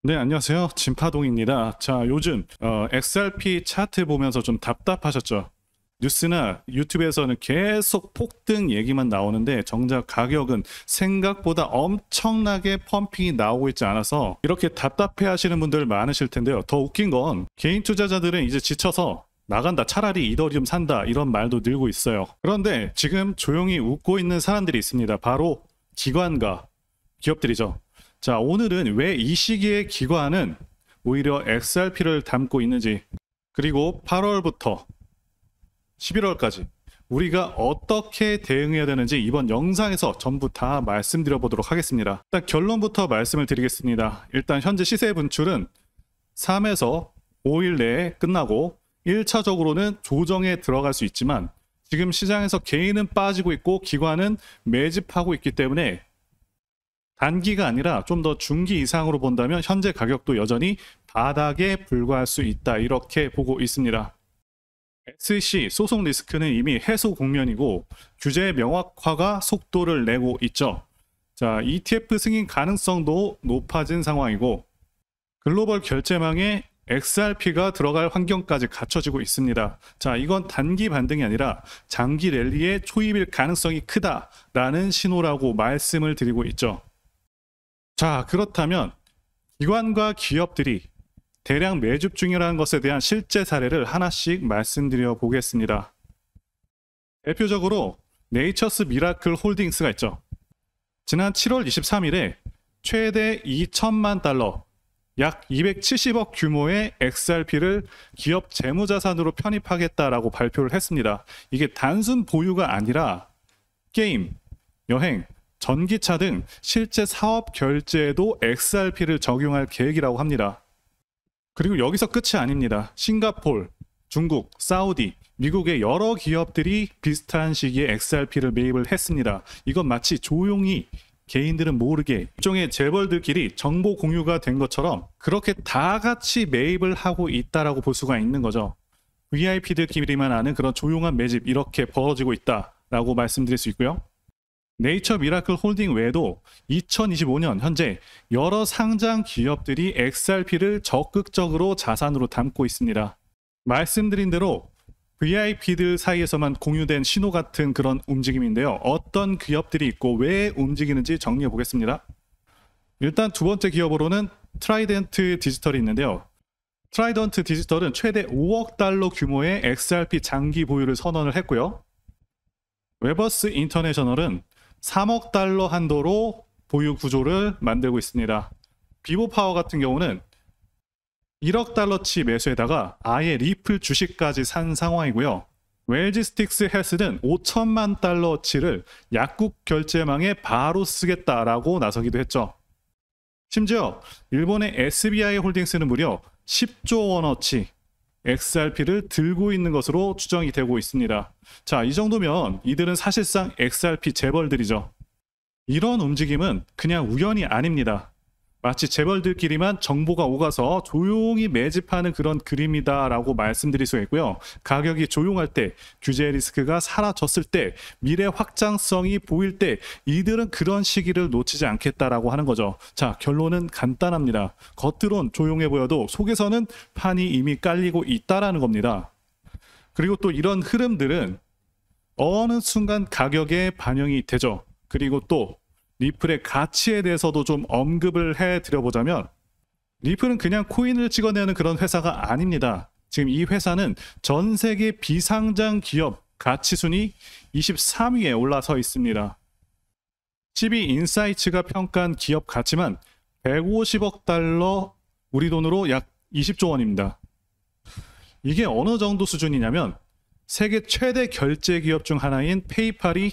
네, 안녕하세요. 진파동입니다. 자, 요즘 XRP 차트 보면서 좀 답답하셨죠? 뉴스나 유튜브에서는 계속 폭등 얘기만 나오는데 정작 가격은 생각보다 엄청나게 펌핑이 나오고 있지 않아서 이렇게 답답해 하시는 분들 많으실 텐데요. 더 웃긴 건 개인 투자자들은 이제 지쳐서 나간다, 차라리 이더리움 산다, 이런 말도 늘고 있어요. 그런데 지금 조용히 웃고 있는 사람들이 있습니다. 바로 기관과 기업들이죠. 자, 오늘은 왜 이 시기에 기관은 오히려 XRP를 담고 있는지, 그리고 8월부터 11월까지 우리가 어떻게 대응해야 되는지 이번 영상에서 전부 다 말씀드려 보도록 하겠습니다. 일단 결론부터 말씀을 드리겠습니다. 일단 현재 시세 분출은 3에서 5일 내에 끝나고 1차적으로는 조정에 들어갈 수 있지만 지금 시장에서 개인은 빠지고 있고 기관은 매집하고 있기 때문에 단기가 아니라 좀 더 중기 이상으로 본다면 현재 가격도 여전히 바닥에 불과할 수 있다, 이렇게 보고 있습니다. SEC 소송 리스크는 이미 해소 국면이고 규제 명확화가 속도를 내고 있죠. 자, ETF 승인 가능성도 높아진 상황이고 글로벌 결제망에 XRP가 들어갈 환경까지 갖춰지고 있습니다. 자, 이건 단기 반등이 아니라 장기 랠리의 초입일 가능성이 크다라는 신호라고 말씀을 드리고 있죠. 자, 그렇다면 기관과 기업들이 대량 매집 중이라는 것에 대한 실제 사례를 하나씩 말씀드려 보겠습니다. 대표적으로 네이처스 미라클 홀딩스가 있죠. 지난 7월 23일에 최대 2천만 달러, 약 270억 규모의 XRP를 기업 재무자산으로 편입하겠다라고 발표를 했습니다. 이게 단순 보유가 아니라 게임, 여행, 전기차 등 실제 사업 결제에도 XRP를 적용할 계획이라고 합니다. 그리고 여기서 끝이 아닙니다. 싱가폴, 중국, 사우디, 미국의 여러 기업들이 비슷한 시기에 XRP를 매입을 했습니다. 이건 마치 조용히 개인들은 모르게 일종의 재벌들끼리 정보 공유가 된 것처럼 그렇게 다 같이 매입을 하고 있다라고 볼 수가 있는 거죠. VIP들끼리만 아는 그런 조용한 매집, 이렇게 벌어지고 있다라고 말씀드릴 수 있고요. 네이처 미라클 홀딩 외에도 2025년 현재 여러 상장 기업들이 XRP를 적극적으로 자산으로 담고 있습니다. 말씀드린 대로 VIP들 사이에서만 공유된 신호 같은 그런 움직임인데요. 어떤 기업들이 있고 왜 움직이는지 정리해 보겠습니다. 일단 두 번째 기업으로는 트라이던트 디지털이 있는데요. 트라이던트 디지털은 최대 5억 달러 규모의 XRP 장기 보유를 선언을 했고요. 웨버스 인터내셔널은 3억 달러 한도로 보유 구조를 만들고 있습니다. 비보파워 같은 경우는 1억 달러치 매수에다가 아예 리플 주식까지 산 상황이고요. 웰지스틱스 헬스는 5천만 달러치를 약국 결제망에 바로 쓰겠다라고 나서기도 했죠. 심지어 일본의 SBI 홀딩스는 무려 10조 원어치 XRP를 들고 있는 것으로 추정이 되고 있습니다. 자, 이 정도면 이들은 사실상 XRP 재벌들이죠. 이런 움직임은 그냥 우연이 아닙니다. 마치 재벌들끼리만 정보가 오가서 조용히 매집하는 그런 그림이다라고 말씀드릴 수 있고요. 가격이 조용할 때, 규제 리스크가 사라졌을 때, 미래 확장성이 보일 때 이들은 그런 시기를 놓치지 않겠다라고 하는 거죠. 자, 결론은 간단합니다. 겉으론 조용해 보여도 속에서는 판이 이미 깔리고 있다라는 겁니다. 그리고 또 이런 흐름들은 어느 순간 가격에 반영이 되죠. 그리고 또 리플의 가치에 대해서도 좀 언급을 해드려보자면 리플은 그냥 코인을 찍어내는 그런 회사가 아닙니다. 지금 이 회사는 전 세계 비상장 기업 가치순위 23위에 올라서 있습니다. 12인사이츠가 평가한 기업 가치만 150억 달러, 우리 돈으로 약 20조 원입니다. 이게 어느 정도 수준이냐면 세계 최대 결제 기업 중 하나인 페이팔이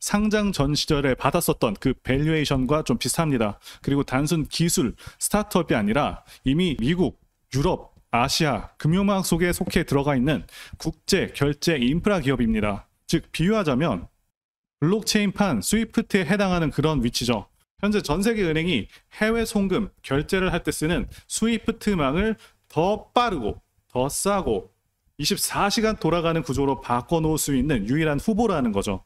상장 전 시절에 받았었던 그 밸류에이션과 좀 비슷합니다. 그리고 단순 기술, 스타트업이 아니라 이미 미국, 유럽, 아시아, 금융망 속에 속해 들어가 있는 국제 결제 인프라 기업입니다. 즉 비유하자면 블록체인판 스위프트에 해당하는 그런 위치죠. 현재 전 세계 은행이 해외 송금, 결제를 할 때 쓰는 스위프트망을 더 빠르고 더 싸고 24시간 돌아가는 구조로 바꿔놓을 수 있는 유일한 후보라는 거죠.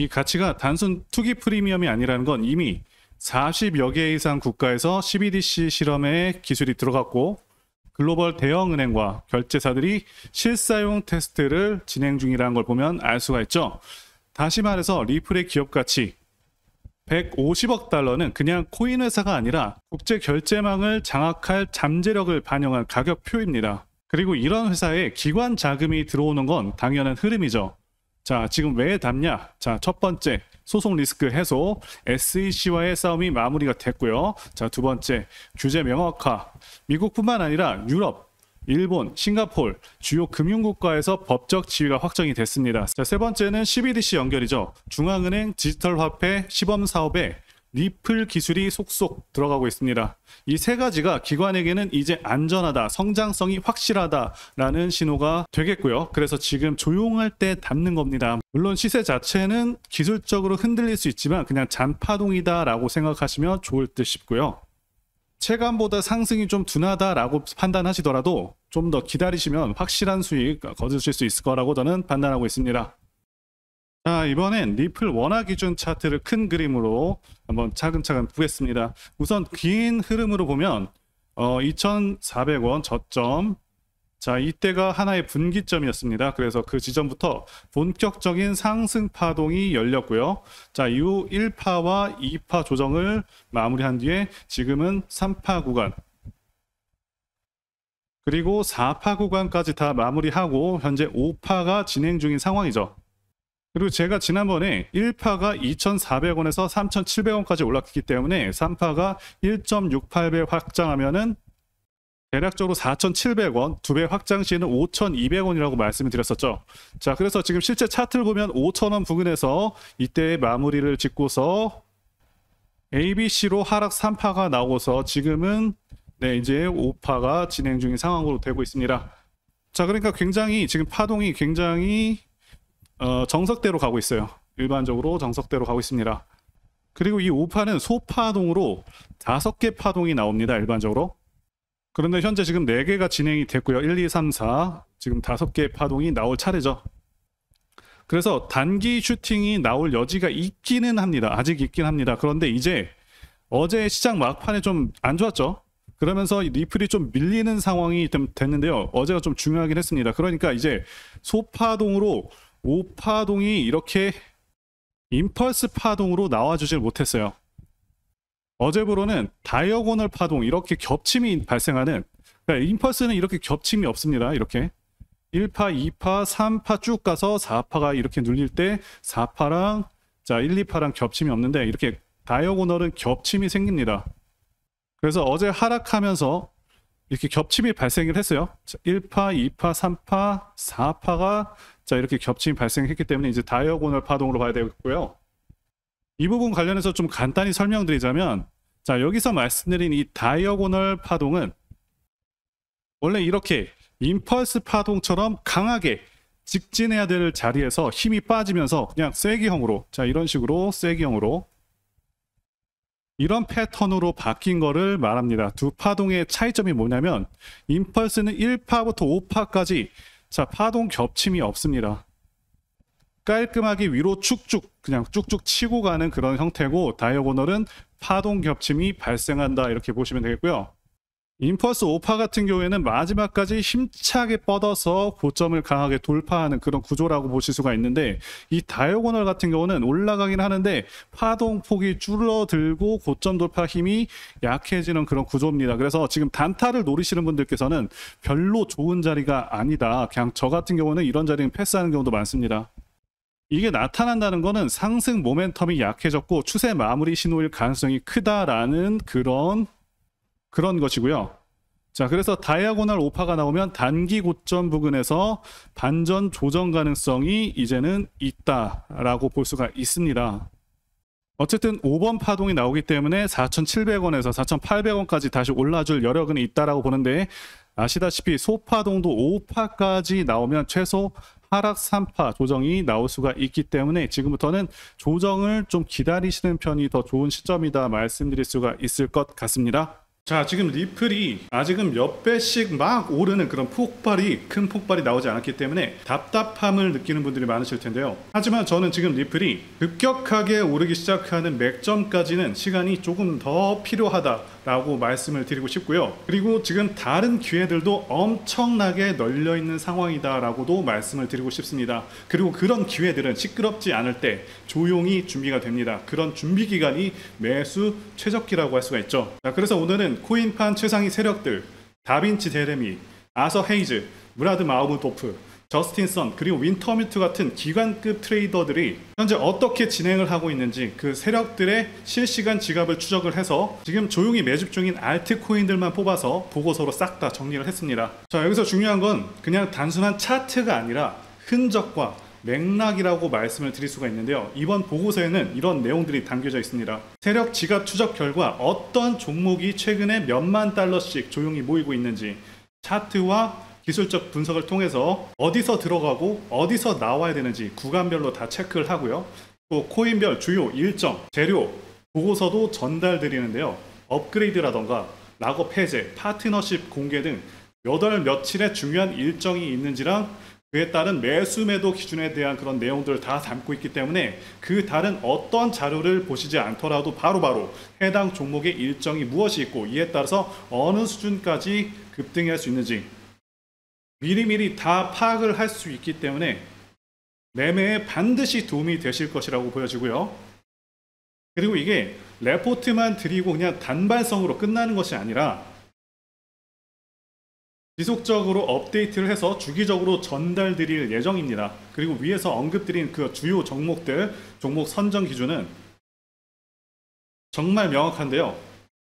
이 가치가 단순 투기 프리미엄이 아니라는 건 이미 40여 개 이상 국가에서 CBDC 실험에 기술이 들어갔고 글로벌 대형 은행과 결제사들이 실사용 테스트를 진행 중이라는 걸 보면 알 수가 있죠. 다시 말해서 리플의 기업 가치 150억 달러는 그냥 코인 회사가 아니라 국제 결제망을 장악할 잠재력을 반영한 가격표입니다. 그리고 이런 회사에 기관 자금이 들어오는 건 당연한 흐름이죠. 자, 지금 왜 답냐? 자, 첫 번째, 소송 리스크 해소, SEC와의 싸움이 마무리가 됐고요. 자, 두 번째, 규제 명확화. 미국뿐만 아니라 유럽, 일본, 싱가포르, 주요 금융국가에서 법적 지위가 확정이 됐습니다. 자, 세 번째는 CBDC 연결이죠. 중앙은행 디지털 화폐 시범 사업에 리플 기술이 속속 들어가고 있습니다. 이 세 가지가 기관에게는 이제 안전하다, 성장성이 확실하다라는 신호가 되겠고요. 그래서 지금 조용할 때 담는 겁니다. 물론 시세 자체는 기술적으로 흔들릴 수 있지만 그냥 잔파동이다라고 생각하시면 좋을 듯 싶고요. 체감보다 상승이 좀 둔하다라고 판단하시더라도 좀 더 기다리시면 확실한 수익 거두실 수 있을 거라고 저는 판단하고 있습니다. 자, 이번엔 리플 원화 기준 차트를 큰 그림으로 한번 차근차근 보겠습니다. 우선 긴 흐름으로 보면 2,400원 저점, 자, 이때가 하나의 분기점이었습니다. 그래서 그 지점부터 본격적인 상승 파동이 열렸고요. 자, 이후 1파와 2파 조정을 마무리한 뒤에 지금은 3파 구간, 그리고 4파 구간까지 다 마무리하고 현재 5파가 진행 중인 상황이죠. 그리고 제가 지난번에 1파가 2,400원에서 3,700원까지 올랐기 때문에 3파가 1.68배 확장하면은 대략적으로 4,700원, 2배 확장 시에는 5,200원이라고 말씀을 드렸었죠. 자, 그래서 지금 실제 차트를 보면 5,000원 부근에서 이때 마무리를 짓고서 ABC로 하락 3파가 나오고서 지금은 이제 5파가 진행 중인 상황으로 되고 있습니다. 자, 그러니까 굉장히 지금 파동이 굉장히 정석대로 가고 있어요. 일반적으로 정석대로 가고 있습니다. 그리고 이 5파는 소파동으로 5개 파동이 나옵니다. 일반적으로. 그런데 현재 지금 4개가 진행이 됐고요. 1, 2, 3, 4 지금 5개 파동이 나올 차례죠. 그래서 단기 슈팅이 나올 여지가 있기는 합니다. 아직 있긴 합니다. 그런데 이제 어제 시장 막판에 좀 안 좋았죠. 그러면서 리플이 좀 밀리는 상황이 됐는데요. 어제가 좀 중요하긴 했습니다. 그러니까 이제 소파동으로 5파동이 이렇게 임펄스 파동으로 나와주질 못했어요. 어제부로는 다이어고널 파동, 이렇게 겹침이 발생하는, 그러니까 임펄스는 이렇게 겹침이 없습니다. 이렇게 1파, 2파, 3파 쭉 가서 4파가 이렇게 눌릴 때 4파랑 자 1, 2파랑 겹침이 없는데 이렇게 다이어고널은 겹침이 생깁니다. 그래서 어제 하락하면서 이렇게 겹침이 발생을 했어요. 1파, 2파, 3파, 4파가 자 이렇게 겹침이 발생했기 때문에 이제 다이어고널 파동으로 봐야 되겠고요. 이 부분 관련해서 좀 간단히 설명드리자면, 자 여기서 말씀드린 이 다이어고널 파동은 원래 이렇게 임펄스 파동처럼 강하게 직진해야 될 자리에서 힘이 빠지면서 그냥 쐐기형으로, 자 이런 식으로 쐐기형으로 이런 패턴으로 바뀐 거를 말합니다. 두 파동의 차이점이 뭐냐면 임펄스는 1파부터 5파까지 자 파동 겹침이 없습니다. 깔끔하게 위로 쭉쭉 그냥 쭉쭉 치고 가는 그런 형태고, 다이어고널은 파동 겹침이 발생한다 이렇게 보시면 되겠고요. 임펄스 5파 같은 경우에는 마지막까지 힘차게 뻗어서 고점을 강하게 돌파하는 그런 구조라고 보실 수가 있는데, 이 다이어고널 같은 경우는 올라가긴 하는데 파동폭이 줄어들고 고점 돌파 힘이 약해지는 그런 구조입니다. 그래서 지금 단타를 노리시는 분들께서는 별로 좋은 자리가 아니다, 그냥 저 같은 경우는 이런 자리는 패스하는 경우도 많습니다. 이게 나타난다는 거는 상승 모멘텀이 약해졌고 추세 마무리 신호일 가능성이 크다라는 그런 것이고요. 자, 그래서 다이아고널 5파가 나오면 단기 고점 부근에서 반전 조정 가능성이 이제는 있다라고 볼 수가 있습니다. 어쨌든 5번 파동이 나오기 때문에 4,700원에서 4,800원까지 다시 올라줄 여력은 있다라고 보는데, 아시다시피 소파동도 5파까지 나오면 최소 하락 3파 조정이 나올 수가 있기 때문에 지금부터는 조정을 좀 기다리시는 편이 더 좋은 시점이다 말씀드릴 수가 있을 것 같습니다. 자, 지금 리플이 아직은 몇 배씩 막 오르는 그런 큰 폭발이 나오지 않았기 때문에 답답함을 느끼는 분들이 많으실 텐데요. 하지만 저는 지금 리플이 급격하게 오르기 시작하는 맥점까지는 시간이 조금 더 필요하다라고 말씀을 드리고 싶고요. 그리고 지금 다른 기회들도 엄청나게 널려 있는 상황이다라고도 말씀을 드리고 싶습니다. 그리고 그런 기회들은 시끄럽지 않을 때 조용히 준비가 됩니다. 그런 준비 기간이 매수 최적기라고 할 수가 있죠. 자, 그래서 오늘은 코인판 최상위 세력들, 다빈치 제레미, 아서 헤이즈, 무라드 마우무도프, 저스틴 선, 그리고 윈터뮤트 같은 기관급 트레이더들이 현재 어떻게 진행을 하고 있는지 그 세력들의 실시간 지갑을 추적을 해서 지금 조용히 매집 중인 알트코인들만 뽑아서 보고서로 싹 다 정리를 했습니다. 자, 여기서 중요한 건 그냥 단순한 차트가 아니라 흔적과 맥락이라고 말씀을 드릴 수가 있는데요. 이번 보고서에는 이런 내용들이 담겨져 있습니다. 세력 지갑 추적 결과 어떤 종목이 최근에 몇만 달러씩 조용히 모이고 있는지, 차트와 기술적 분석을 통해서 어디서 들어가고 어디서 나와야 되는지 구간별로 다 체크를 하고요. 또 코인별 주요 일정, 재료, 보고서도 전달드리는데요. 업그레이드라던가 락업 해제, 파트너십 공개 등 몇 월 며칠에 중요한 일정이 있는지랑 그에 따른 매수 매도 기준에 대한 그런 내용들을 다 담고 있기 때문에 그 다른 어떤 자료를 보시지 않더라도 바로바로 해당 종목의 일정이 무엇이 있고 이에 따라서 어느 수준까지 급등할 수 있는지 미리미리 다 파악을 할 수 있기 때문에 매매에 반드시 도움이 되실 것이라고 보여지고요. 그리고 이게 레포트만 드리고 그냥 단발성으로 끝나는 것이 아니라 지속적으로 업데이트를 해서 주기적으로 전달드릴 예정입니다. 그리고 위에서 언급드린 그 주요 종목들, 종목 선정 기준은 정말 명확한데요.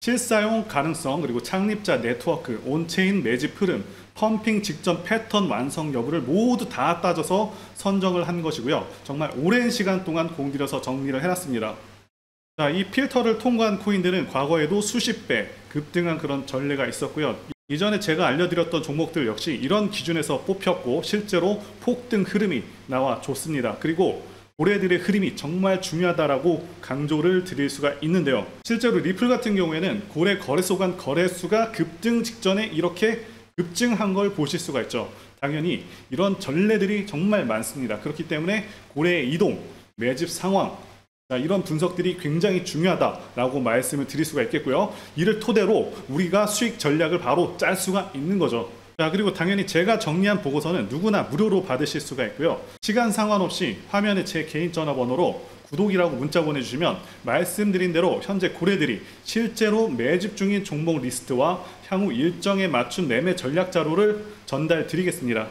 실사용 가능성, 그리고 창립자 네트워크, 온체인 매집 흐름, 펌핑 직전 패턴 완성 여부를 모두 다 따져서 선정을 한 것이고요. 정말 오랜 시간 동안 공들여서 정리를 해놨습니다. 자, 이 필터를 통과한 코인들은 과거에도 수십 배 급등한 그런 전례가 있었고요. 이전에 제가 알려드렸던 종목들 역시 이런 기준에서 뽑혔고 실제로 폭등 흐름이 나와 줬습니다. 그리고 고래들의 흐름이 정말 중요하다라고 강조를 드릴 수가 있는데요. 실제로 리플 같은 경우에는 고래 거래소 간 거래수가 급등 직전에 이렇게 급증한 걸 보실 수가 있죠. 당연히 이런 전례들이 정말 많습니다. 그렇기 때문에 고래의 이동, 매집 상황, 이런 분석들이 굉장히 중요하다라고 말씀을 드릴 수가 있겠고요. 이를 토대로 우리가 수익 전략을 바로 짤 수가 있는 거죠. 자, 그리고 당연히 제가 정리한 보고서는 누구나 무료로 받으실 수가 있고요. 시간 상관없이 화면에 제 개인 전화번호로 구독이라고 문자 보내주시면 말씀드린 대로 현재 고래들이 실제로 매집 중인 종목 리스트와 향후 일정에 맞춘 매매 전략 자료를 전달 드리겠습니다.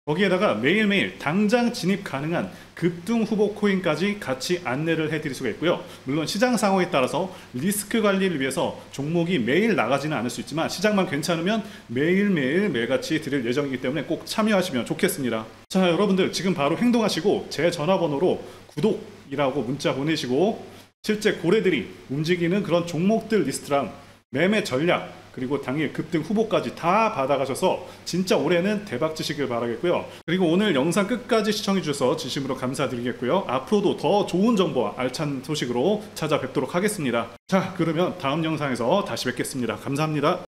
거기에다가 매일매일 당장 진입 가능한 급등 후보 코인까지 같이 안내를 해드릴 수가 있고요. 물론 시장 상황에 따라서 리스크 관리를 위해서 종목이 매일 나가지는 않을 수 있지만 시장만 괜찮으면 매일매일 매같이 드릴 예정이기 때문에 꼭 참여하시면 좋겠습니다. 자, 여러분들 지금 바로 행동하시고 제 전화번호로 구독이라고 문자 보내시고 실제 고래들이 움직이는 그런 종목들 리스트랑 매매 전략 그리고 당일 급등 후보까지 다 받아가셔서 진짜 올해는 대박 치시길 바라겠고요. 그리고 오늘 영상 끝까지 시청해 주셔서 진심으로 감사드리겠고요. 앞으로도 더 좋은 정보와 알찬 소식으로 찾아뵙도록 하겠습니다. 자, 그러면 다음 영상에서 다시 뵙겠습니다. 감사합니다.